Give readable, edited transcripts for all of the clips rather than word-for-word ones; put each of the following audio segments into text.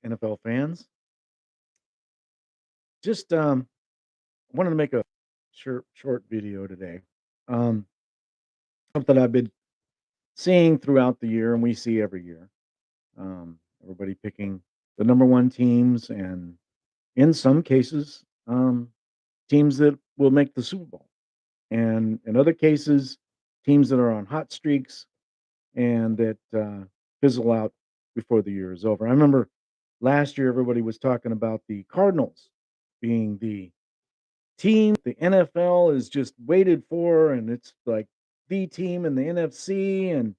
NFL fans. Just wanted to make a short video today. Um, Something I've been seeing throughout the year, and we see every year. Everybody picking the number one teams, and in some cases, teams that will make the Super Bowl, and in other cases, teams that are on hot streaks and that fizzle out before the year is over. I remember last year everybody was talking about the Cardinals being the team the NFL is just waited for, and it's like the team in the NFC. And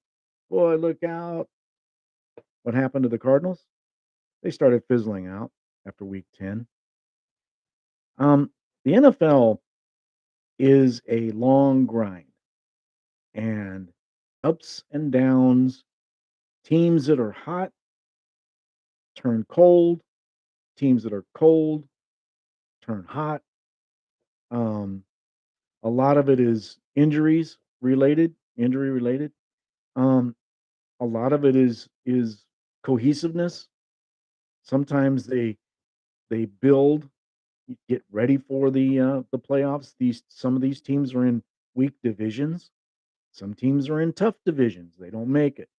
boy, look out! What happened to the Cardinals? They started fizzling out after Week 10. The NFL is a long grind, and ups and downs. Teams that are hot turn cold. Teams that are cold turn hot. Um, a lot of it is injury related. Um, a lot of it is cohesiveness. Sometimes they build, get ready for the playoffs. These Some of these teams are in weak divisions. Some teams are in tough divisions. They don't make it.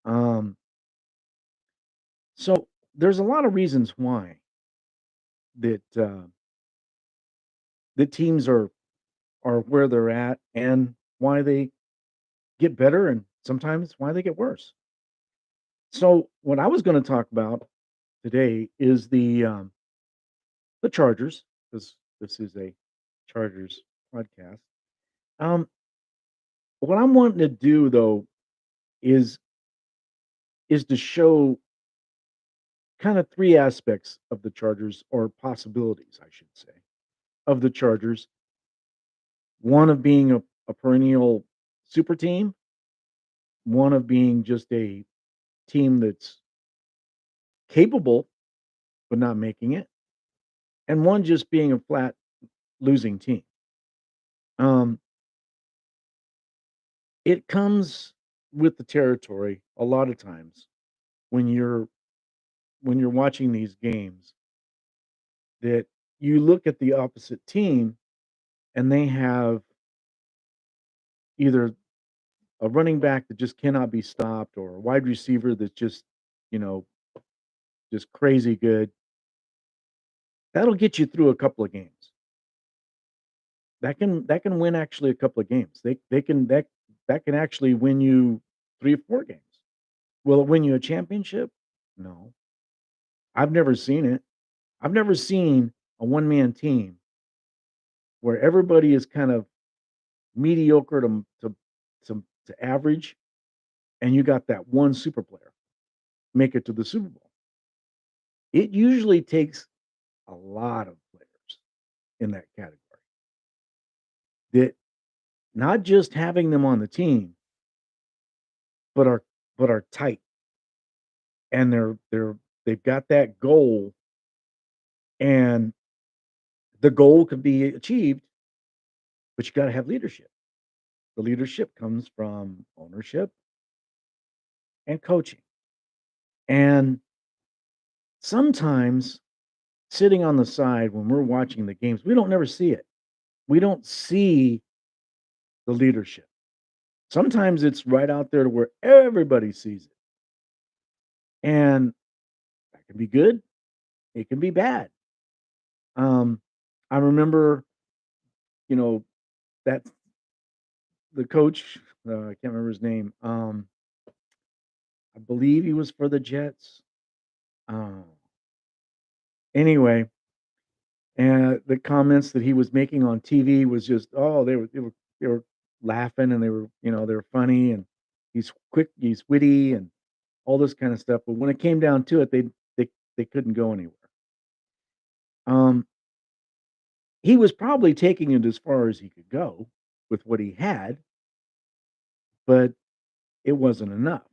Um, so there's a lot of reasons why that the teams are where they're at, and why they get better, and sometimes why they get worse. So what I was going to talk about today is the Chargers, because this is a Chargers podcast. Um, what I'm wanting to do though is is to show kind of three aspects of the Chargers, or possibilities, I should say, of the Chargers. One of being a perennial super team, one of being just a team that's capable but not making it, and one just being a flat losing team. Um, it comes with the territory a lot of times when you're watching these games, that you look at the opposite team and they have either a running back that just cannot be stopped, or a wide receiver that's just, you know, just crazy good. That'll get you through a couple of games. That can win actually a couple of games. That can actually win you 3 or 4 games. Will it win you a championship? No. I've never seen it. I've never seen a one-man team where everybody is kind of mediocre to average, and you got that one super player make it to the Super Bowl. It usually takes a lot of players in that category, that not just having them on the team, but are tight, and they've got that goal, and the goal can be achieved, but you got to have leadership. The leadership comes from ownership and coaching. And sometimes, sitting on the side when we're watching the games, we don't never see it. We don't see the leadership. Sometimes it's right out there to where everybody sees it. And that can be good, it can be bad. Um, I remember, you know, that the coach, I can't remember his name. I believe he was for the Jets. Um, anyway, and the comments that he was making on TV was just, oh, they were laughing, and they were funny, and he's quick, he's witty, and all this kind of stuff. But when it came down to it, they couldn't go anywhere. Um, he was probably taking it as far as he could go with what he had, but it wasn't enough.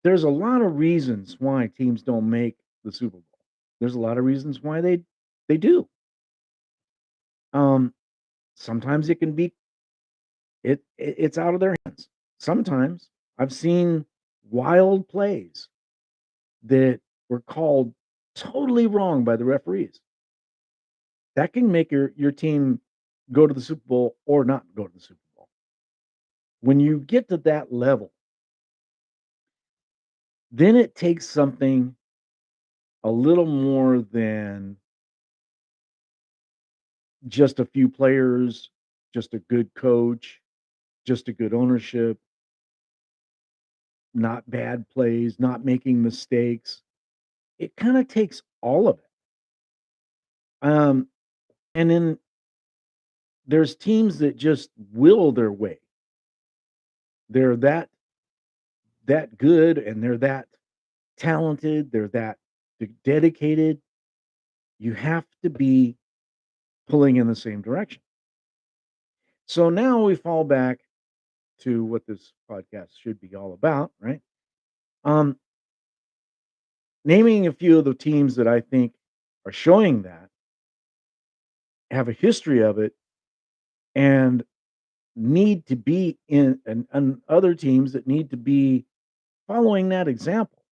There's a lot of reasons why teams don't make the Super Bowl. There's a lot of reasons why they do. Um, Sometimes it can be it's out of their hands. Sometimes I've seen wild plays that were called totally wrong by the referees. That can make your team go to the Super Bowl or not go to the Super Bowl. When you get to that level, then it takes something a little more than just a few players, just a good coach, just a good ownership, not bad plays, not making mistakes. It kinda takes all of it. Um, and then there's teams that just will their way. They're that good and they're that talented, they're that dedicated. You have to be pulling in the same direction. So now we fall back to what this podcast should be all about, right? Um, Naming a few of the teams that I think are showing that, have a history of it, and need to be in and other teams that need to be following that example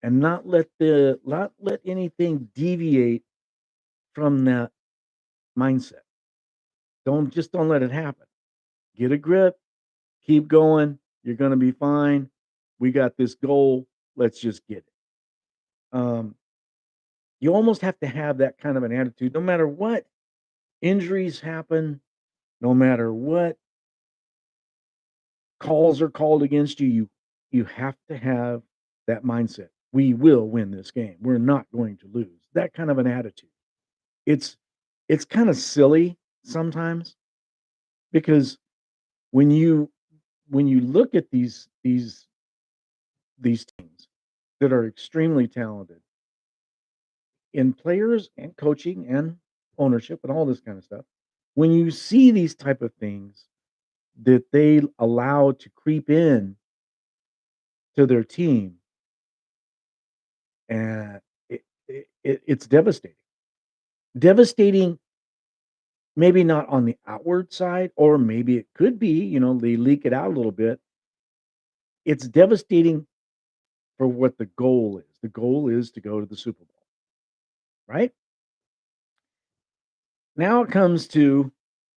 and not let anything deviate from that mindset. Don't let it happen. Get a grip, keep going, you're gonna be fine. We got this goal, let's just get it. Um, you almost have to have that kind of an attitude no matter what injuries happen, no matter what calls are called against you, you have to have that mindset. We will win this game. We're not going to lose. That kind of an attitude. It's it's kind of silly sometimes because when you when you look at these teams that are extremely talented in players and coaching and ownership and all this kind of stuff, when you see these type of things that they allow to creep in to their team, and it's devastating. Devastating, maybe not on the outward side, or maybe it could be, they leak it out a little bit. It's devastating for what the goal is. The goal is to go to the Super Bowl, right? Now it comes to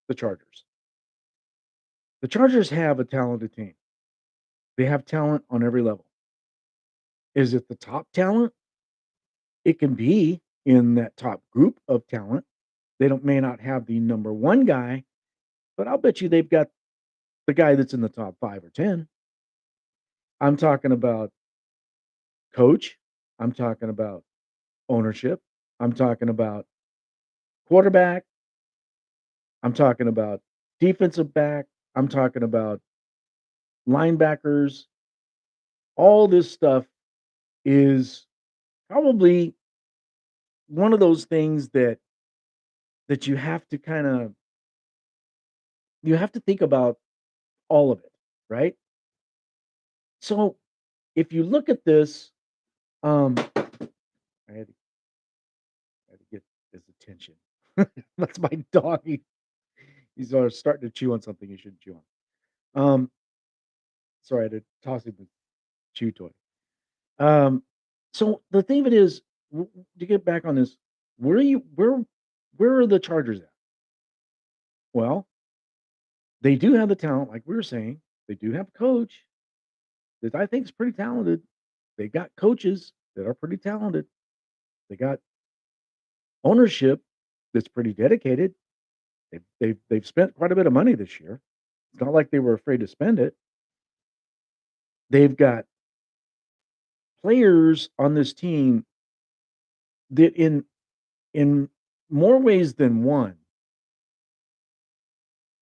the Chargers. The Chargers have a talented team. They have talent on every level. Is it the top talent? It can be in that top group of talent. They don't may not have the number 1 guy, but I'll bet you they've got the guy that's in the top 5 or 10. I'm talking about coach, I'm talking about ownership, I'm talking about quarterback, I'm talking about defensive back, I'm talking about linebackers. All this stuff is probably one of those things that you have to you have to think about all of it, right? So, if you look at this, I had to get his attention. That's my dog. He's starting to chew on something he shouldn't chew on. Sorry, I had to toss him the chew toy. Um, so the thing of it is, to get back on this, where are you? Where are the Chargers at? Well, they do have the talent, like we were saying. They do have a coach that I think is pretty talented. They got coaches that are pretty talented. They got ownership that's pretty dedicated. They've spent quite a bit of money this year. It's not like they were afraid to spend it. They've got players on this team that in more ways than one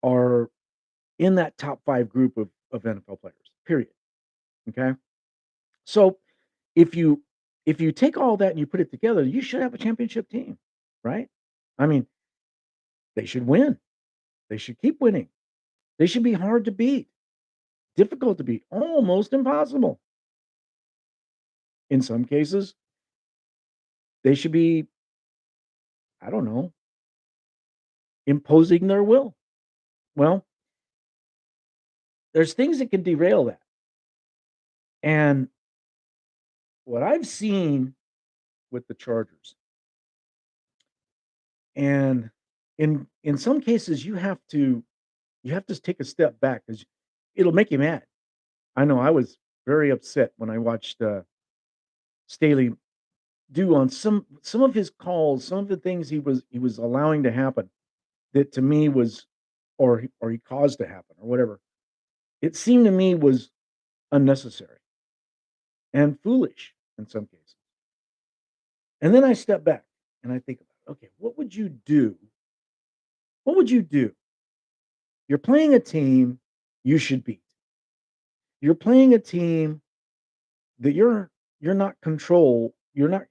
are in that top 5 group of NFL players, period, okay? So, if you if you take all that and you put it together, you should have a championship team, right? I mean, they should win. They should keep winning. They should be hard to beat, difficult to beat, almost impossible. In some cases, they should be, I don't know, imposing their will. Well, there's things that can derail that. And what I've seen with the Chargers, and in some cases, you have to take a step back because it'll make you mad. I know I was very upset when I watched, Staley do on some of his calls, some of the things he was allowing to happen that to me was or he caused to happen or whatever. It seemed to me was unnecessary and foolish in some cases. And then I step back and I think about, okay, what would you do? What would you do? You're playing a team you should beat. You're playing a team that you're not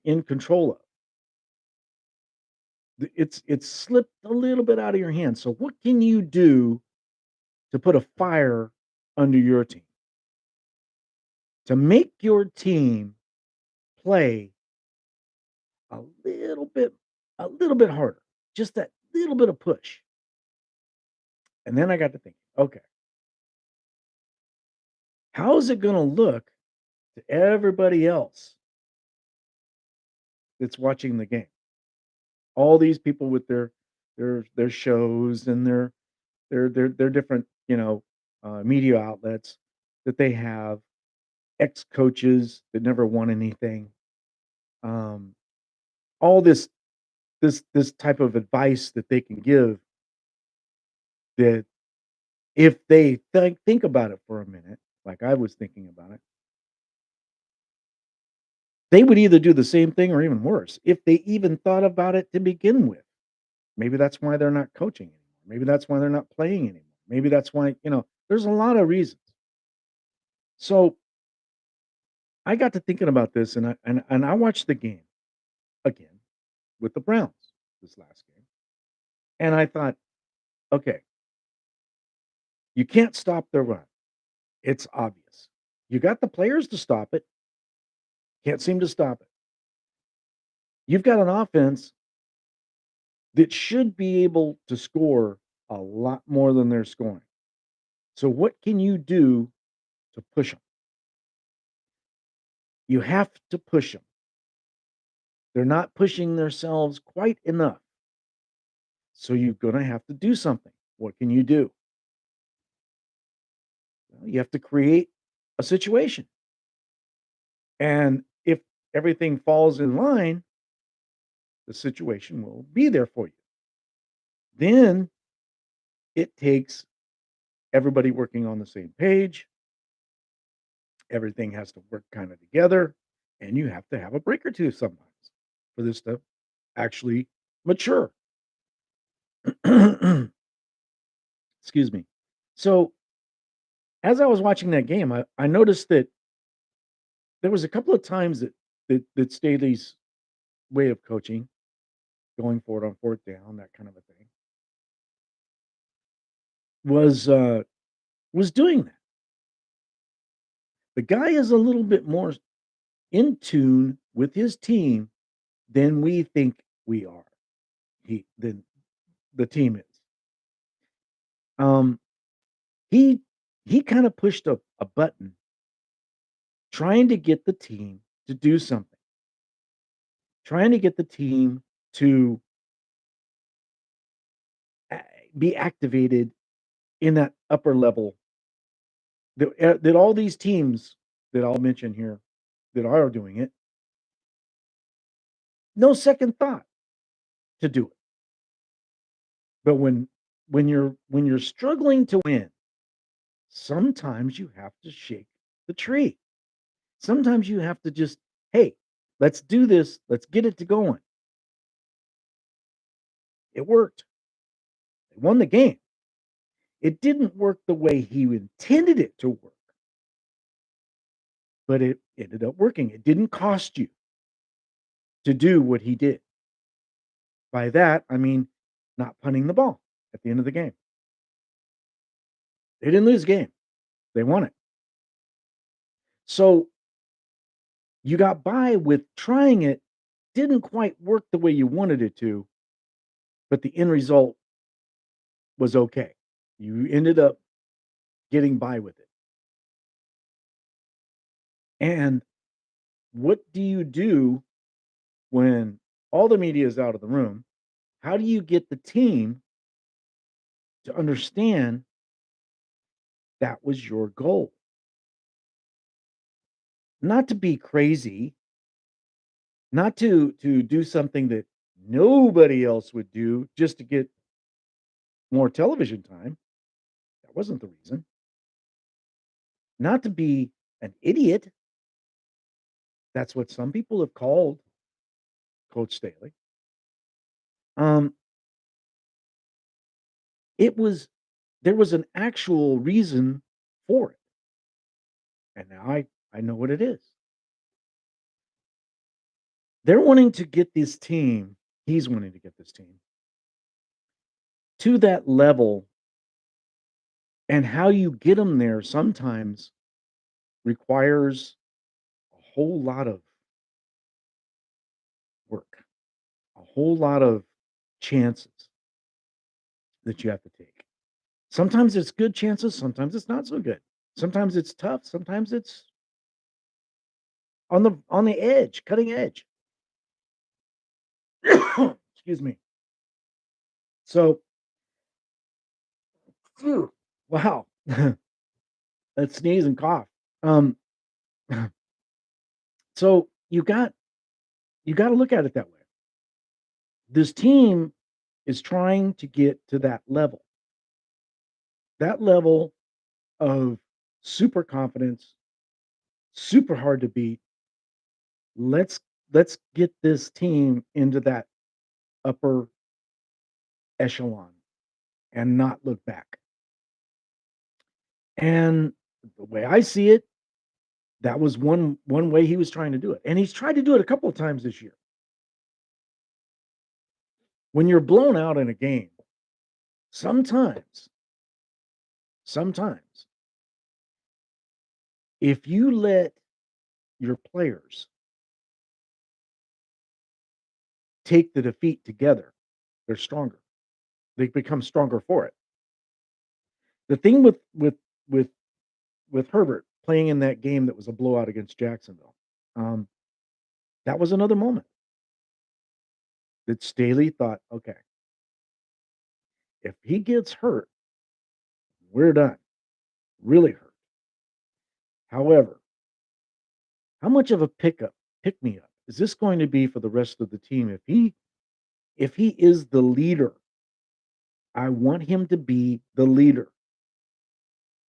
in control of. It's slipped a little bit out of your hands. So what can you do to put a fire under your team? To make your team play a little bit harder. Just that little bit of push. And then I got to think, okay, how is it going to look to everybody else that's watching the game? All these people with their shows and their different, media outlets that they have, ex-coaches that never won anything. Um, all this type of advice that they can give that if they think about it for a minute, like I was thinking about it, they would either do the same thing or even worse if they even thought about it to begin with. Maybe that's why they're not coaching anymore. Maybe that's why they're not playing anymore. Maybe that's why, there's a lot of reasons. So I got to thinking about this and I watched the game again with the Browns this last game. And I thought, okay, you can't stop their run. It's obvious. You got the players to stop it, can't seem to stop it. You've got an offense that should be able to score a lot more than they're scoring. So what can you do to push them? You have to push them. They're not pushing themselves quite enough. So you're going to have to do something. What can you do? Well, you have to create a situation. And if everything falls in line, the situation will be there for you. Then it takes everybody working on the same page. Everything has to work kind of together. And you have to have a break or two sometimes for this to actually mature. Excuse me. So as I was watching that game, I noticed that there was a couple of times that Staley's way of coaching, going for it on fourth down, that kind of a thing, was was doing that. The guy is a little bit more in tune with his team than we think we are. Than the team is. Um, he he kind of pushed a button trying to get the team to do something, trying to get the team to be activated in that upper level that all these teams that I'll mention here that are doing it, no second thought to do it. But when you're struggling to win, sometimes you have to shake the tree. Sometimes you have to just, hey, let's do this. Let's get it to going. It worked. They won the game. It didn't work the way he intended it to work, but it ended up working. It didn't cost you to do what he did. By that, I mean not punting the ball at the end of the game. They didn't lose the game. They won it. So you got by with trying it, didn't quite work the way you wanted it to, but the end result was okay. You ended up getting by with it. And What do you do when all the media is out of the room? How do you get the team to understand that was your goal? Not to be crazy, not to do something that nobody else would do just to get more television time. That wasn't the reason. Not to be an idiot. That's what some people have called Coach Staley. Um, it was there was an actual reason for it, and now I know what it is. They're wanting to get this team. He's wanting to get this team to that level, and how you get them there sometimes requires a whole lot of work, a whole lot of chances that you have to take. Sometimes it's good chances, sometimes it's not so good. Sometimes it's tough, sometimes it's on the edge, cutting edge. Excuse me. So, phew, wow. Let's sneeze and cough. Um, so you got to look at it that way. This team is trying to get to that level of super confidence, super hard to beat. Let's let's get this team into that upper echelon and not look back. And the way I see it, that was one way he was trying to do it. And he's tried to do it a couple of times this year. When you're blown out in a game, sometimes, sometimes, if you let your players take the defeat together, they're stronger. They become stronger for it. The thing with with Herbert playing in that game that was a blowout against Jacksonville, um, that was another moment that Staley thought, okay, if he gets hurt, we're done. Really hurt. However, how much of a pick me up is this going to be for the rest of the team? If he is the leader, I want him to be the leader.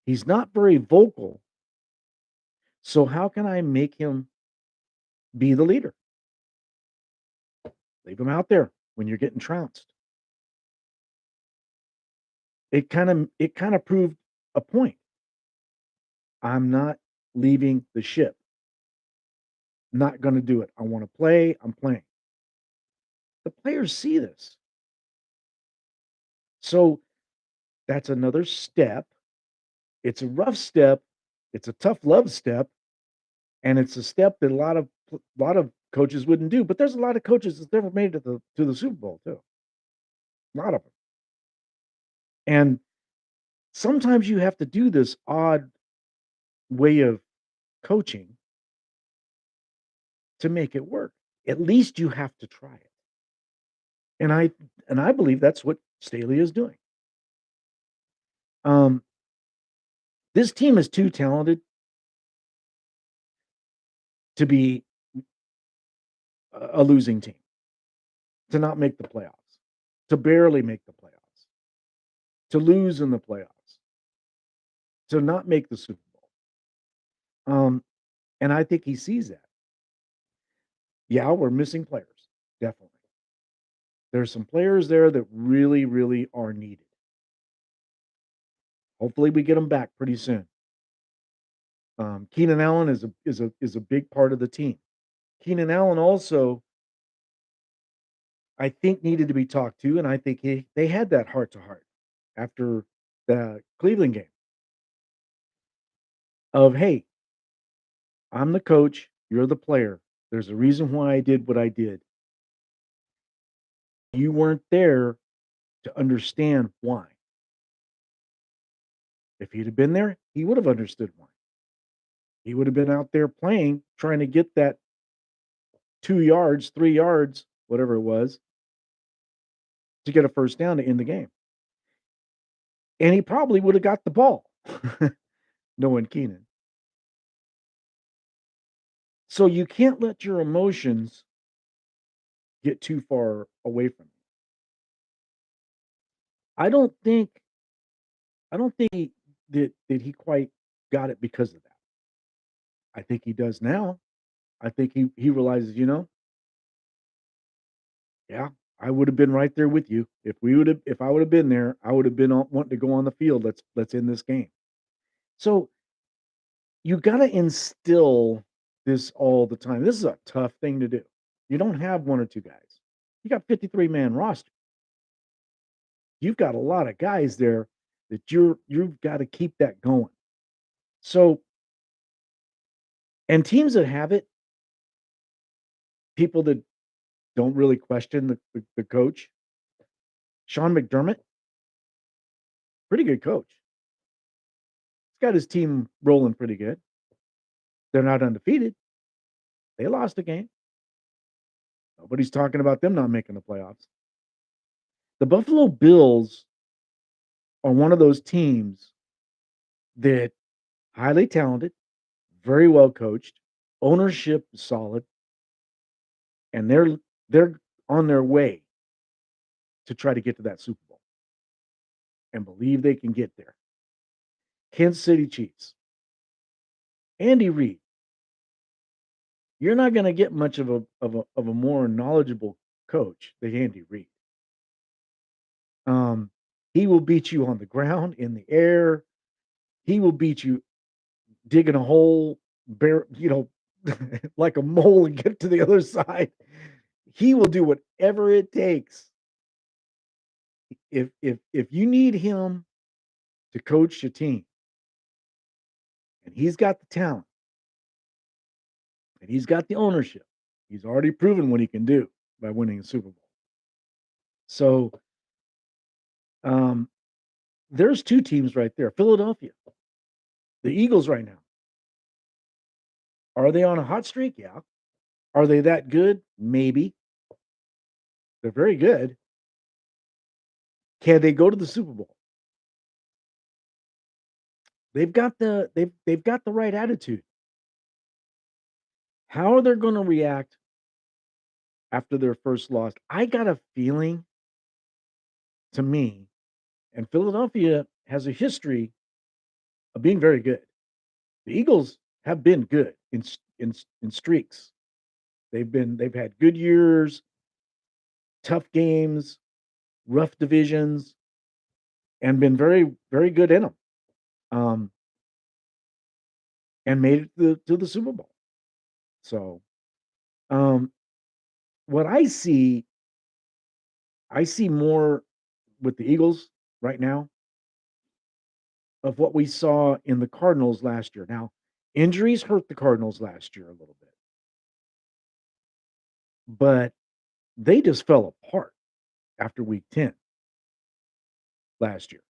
He's not very vocal, so how can I make him be the leader? Leave him out there when you're getting trounced. It kind of proved a point. I'm not leaving the ship. Not going to do it. I want to play. I'm playing. The players see this. So that's another step. It's a rough step. It's a tough love step, and it's a step that a lot of coaches wouldn't do. But there's a lot of coaches that's never made it to the Super Bowl too. A lot of them. And sometimes you have to do this odd way of coaching to make it work. At least you have to try it. And I believe that's what Staley is doing. Um, this team is too talented to be a losing team, to not make the playoffs, to barely make the playoffs, to lose in the playoffs, to not make the Super Bowl. And I think he sees that. Yeah, we're missing players, definitely. There's some players there that really, really are needed. Hopefully, we get them back pretty soon. Keenan Allen is a big part of the team. Keenan Allen also, I think, needed to be talked to, and I think they had that heart to heart after the Cleveland game of, "Hey, I'm the coach, you're the player. There's a reason why I did what I did. You weren't there to understand why. If he'd have been there, he would have understood why. He would have been out there playing, trying to get 2 yards, 3 yards, whatever it was, to get a first down to end the game. And he probably would have got the ball, knowing Keenan. So you can't let your emotions get too far away from you. I don't think I don't think that he quite got it because of that. I think he does now. I think he realizes, yeah, I would have been right there with you. If I would have been there, I would have been wanting to go on the field. Let's end this game. So you got to instill this all the time. This is a tough thing to do. You don't have one or two guys. You got 53-man roster. You've got a lot of guys there that you've got to keep that going. So, and teams that have it, people that don't really question the coach, Sean McDermott, pretty good coach. He's got his team rolling pretty good. They're not undefeated. They lost a game. Nobody's talking about them not making the playoffs. The Buffalo Bills are one of those teams that highly talented, very well coached, ownership is solid, and they're on their way to try to get to that Super Bowl and believe they can get there. Kansas City Chiefs. Andy Reid. You're not going to get much of a more knowledgeable coach than Andy Reid. Um, he will beat you on the ground, in the air. He will beat you digging a hole, like a mole and get to the other side. He will do whatever it takes. If you need him to coach your team, and he's got the talent, and he's got the ownership, he's already proven what he can do by winning a Super Bowl. So, there's two teams right there. Philadelphia, the Eagles right now. Are they on a hot streak? Yeah. Are they that good? Maybe. They're very good. Can they go to the Super Bowl? They've got the right attitude. How are they going to react after their first loss? I got a feeling, to me, and Philadelphia has a history of being very good. The Eagles have been good in streaks. They've had good years, tough games, rough divisions, and been very, very good in them. And made it to the Super Bowl. So, um, what I see more with the Eagles right now of what we saw in the Cardinals last year. Now, injuries hurt the Cardinals last year a little bit, but they just fell apart after week 10 last year,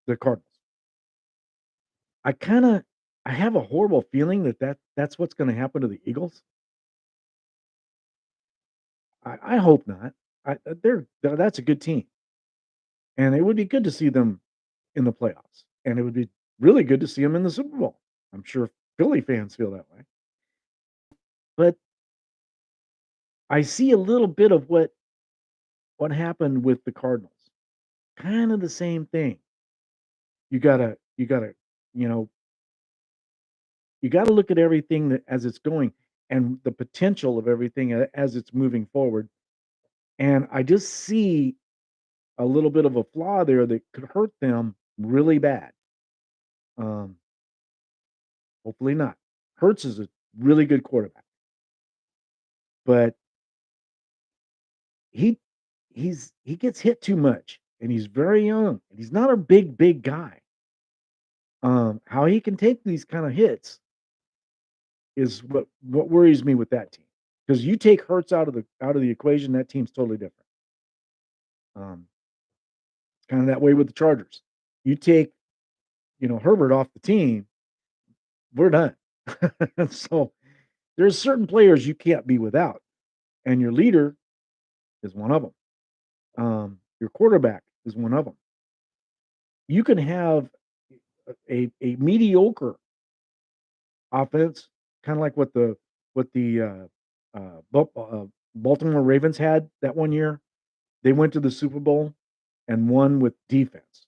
the Cardinals. I kinda I have a horrible feeling that's what's gonna happen to the Eagles. I hope not. That's a good team, and it would be good to see them in the playoffs, and it would be really good to see them in the Super Bowl. I'm sure Philly fans feel that way. But I see a little bit of what happened with the Cardinals. Kind of the same thing. You gotta, you know, you gotta look at everything that as it's going and the potential of everything as it's moving forward. And I just see a little bit of a flaw there that could hurt them really bad. Um, hopefully not. Hurts is a really good quarterback, but he he gets hit too much, and he's very young, and he's not a big guy. How he can take these kind of hits is what worries me with that team. Because you take Hurts out of the equation, that team's totally different. Um, it's kind of that way with the Chargers. You take, Herbert off the team, we're done. So there's certain players you can't be without. and your leader is one of them. Your quarterback is one of them. You can have a mediocre offense, kind of like what the Baltimore Ravens had that one year. They went to the Super Bowl and won with defense.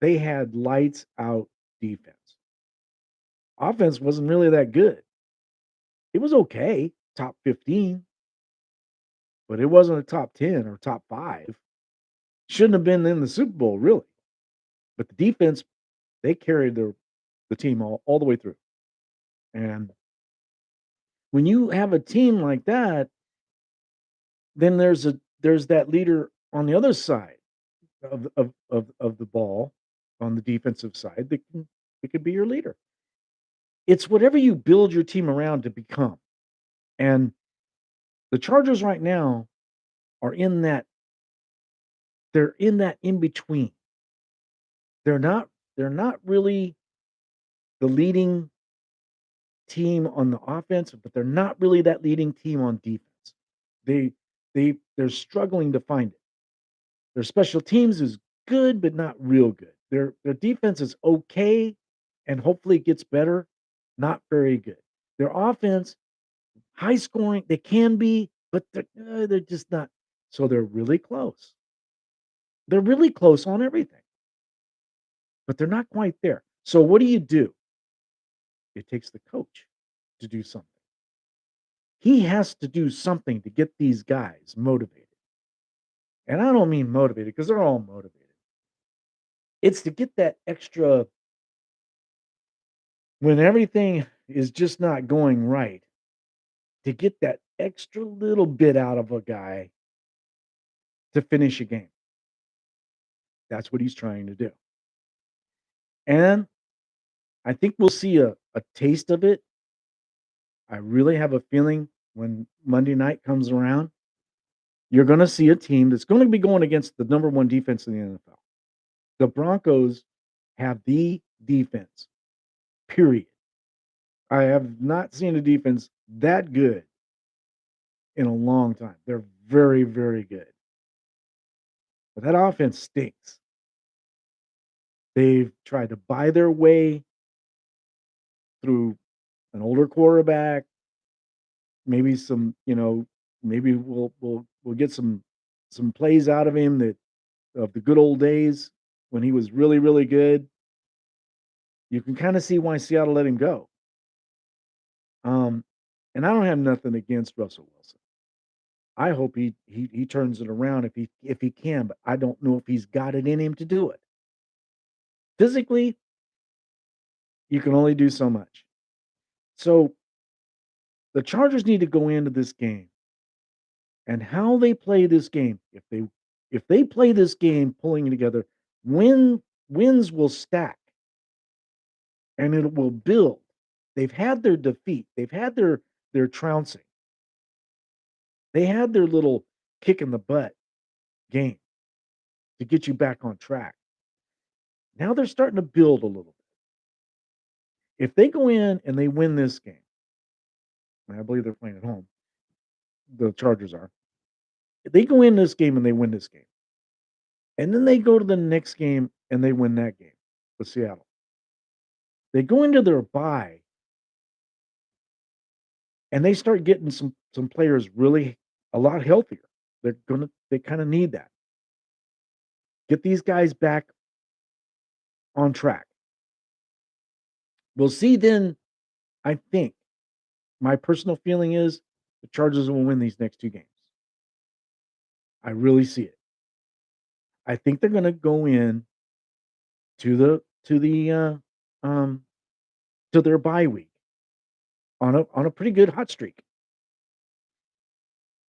They had lights out defense. Offense wasn't really that good. It was okay, top 15, but it wasn't a top 10 or top 5. Shouldn't have been in the Super Bowl, really. But the defense, they carried the team all the way through. And when you have a team like that, then there's that leader on the other side of the ball on the defensive side that can it could be your leader. It's whatever you build your team around to become. And the Chargers right now are in that they're in that in between. They're not they're not really the leading team on the offense, but they're not really that leading team on defense. They they're struggling to find it. Their special teams is good, but not real good. Their defense is okay, and hopefully it gets better. Not very good. Their offense, high scoring, they can be, but they're just not. So they're really close. They're really close on everything, but they're not quite there. So what do? It takes the coach to do something. He has to do something to get these guys motivated. And I don't mean motivated because they're all motivated. It's to get that extra when everything is just not going right, to get that extra little bit out of a guy to finish a game. That's what he's trying to do. And I think we'll see a taste of it. I really have a feeling when Monday night comes around, you're going to see a team that's going to be going against the number one defense in the NFL. The Broncos have the defense, period. I have not seen a defense that good in a long time. They're very, very good. But that offense stinks. They've tried to buy their way through an older quarterback, maybe maybe we'll get some plays out of him that of the good old days when he was really, really good. You can kind of see why Seattle let him go. Um, and I don't have nothing against Russell Wilson. I hope he turns it around if he can, but I don't know if he's got it in him to do it. Physically, you can only do so much. So the Chargers need to go into this game and how they play this game. If they play this game pulling it together, wins will stack and it will build. They've had their defeat. They've had their trouncing. They had their little kick in the butt game to get you back on track. Now they're starting to build a little bit. If they go in and they win this game, and I believe they're playing at home, the Chargers are. If they go in this game and they win this game, and then they go to the next game and they win that game with Seattle. They go into their bye and they start getting some players really a lot healthier. They kind of need that. Get these guys back on track. We'll see then, I think. My personal feeling is the Chargers will win these next 2 games. I really see it. I think they're gonna go in to the to their bye week on a pretty good hot streak.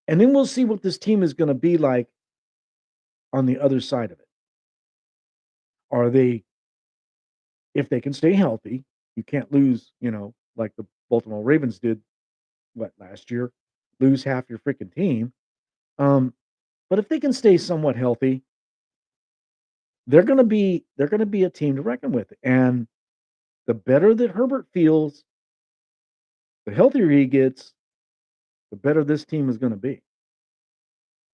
And then we'll see what this team is gonna be like on the other side of it. Are they if they can stay healthy, you can't lose, like the Baltimore Ravens did last year, lose half your freaking team. Um, but if they can stay somewhat healthy, they're gonna be a team to reckon with. And the better that Herbert feels, the healthier he gets, the better this team is going to be.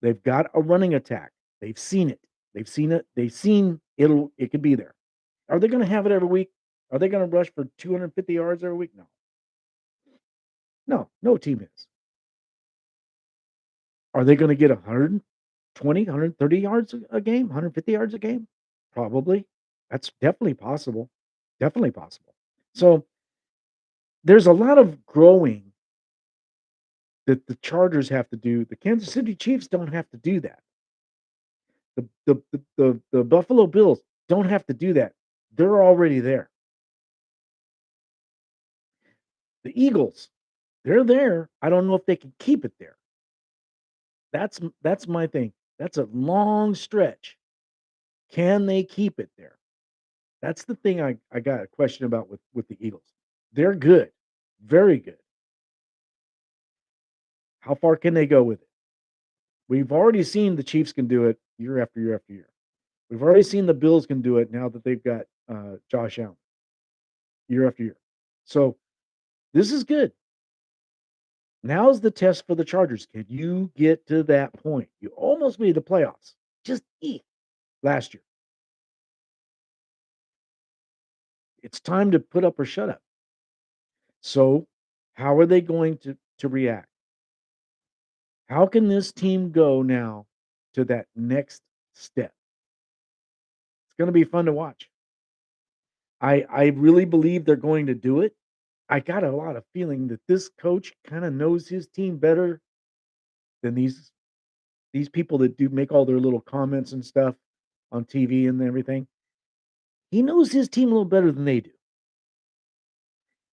They've got a running attack. They've seen it. They've seen it. They've seen it could be there. Are they going to have it every week? Are they going to rush for 250 yards every week? No. No, no team is. Are they going to get 120, 130 yards a game, 150 yards a game? Probably. That's definitely possible. Definitely possible. So there's a lot of growing that the Chargers have to do. The Kansas City Chiefs don't have to do that. The Buffalo Bills don't have to do that. They're already there. The Eagles, they're there. I don't know if they can keep it there. That's my thing. That's a long stretch. Can they keep it there? That's the thing I got a question about with the Eagles. They're good. Very good. How far can they go with it? We've already seen the Chiefs can do it year after year after year. We've already seen the Bills can do it now that they've got Josh Allen year after year. So this is good. Now's the test for the Chargers. Can you get to that point? You almost made the playoffs. Just last year. It's time to put up or shut up. So how are they going to react? How can this team go now to that next step? It's going to be fun to watch. I really believe they're going to do it. I got a lot of feeling that this coach kind of knows his team better than these people that do make all their little comments and stuff on TV and everything. He knows his team a little better than they do.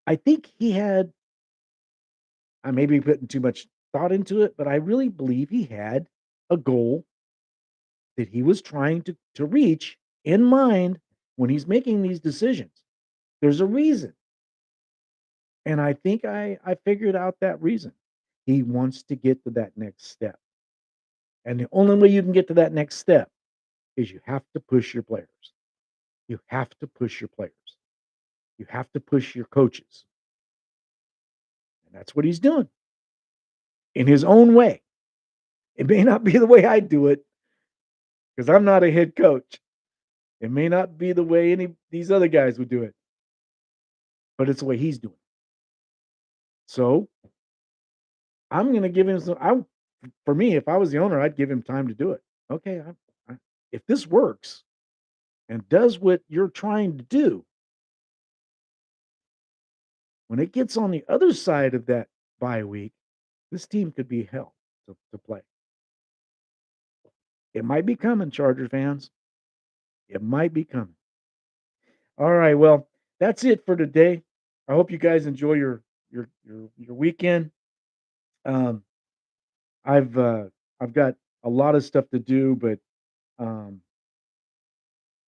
I think he had I may be putting too much thought into it, but I really believe he had a goal that he was trying to reach in mind when he's making these decisions. There's a reason. And I think I figured out that reason. He wants to get to that next step. And the only way you can get to that next step is you have to push your players. You have to push your players. You have to push your coaches. And that's what he's doing in his own way. It may not be the way I do it because I'm not a head coach. It may not be the way any these other guys would do it, but it's the way he's doing it. So I'm going to give him some. For me, if I was the owner, I'd give him time to do it. Okay, if this works and does what you're trying to do, when it gets on the other side of that bye week, this team could be hell to play. It might be coming, Charger fans. It might be coming. All right, well, that's it for today. I hope you guys enjoy your weekend. Um, I've got a lot of stuff to do, but um,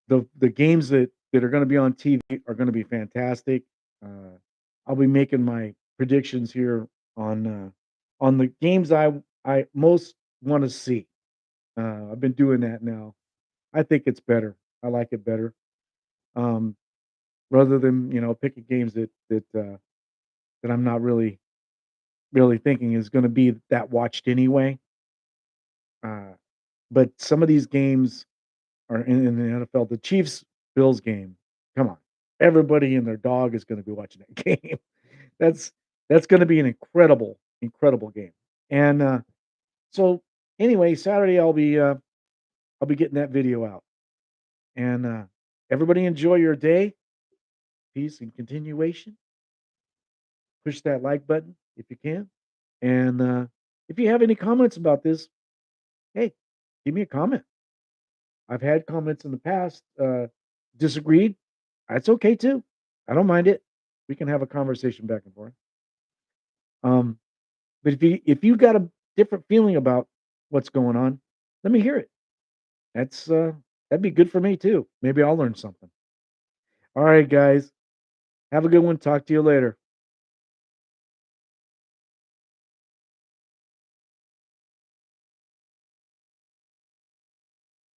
the games that are going to be on TV are going to be fantastic. I'll be making my predictions here on the games I most want to see. I've been doing that now. I think it's better. I like it better. Um, rather than picking games that I'm not really thinking is going to be that watched anyway. Uh, but some of these games are in the NFL. The Chiefs Bills game. Come on, everybody and their dog is going to be watching that game. That's that's going to be an incredible game. And so anyway, Saturday I'll be getting that video out. And everybody enjoy your day. Peace and continuation. Push that like button if you can. And if you have any comments about this, hey, give me a comment. I've had comments in the past, disagreed. That's okay too. I don't mind it. We can have a conversation back and forth. Um, but if you got a different feeling about what's going on, let me hear it. That'd be good for me too. Maybe I'll learn something. All right, guys. Have a good one. Talk to you later.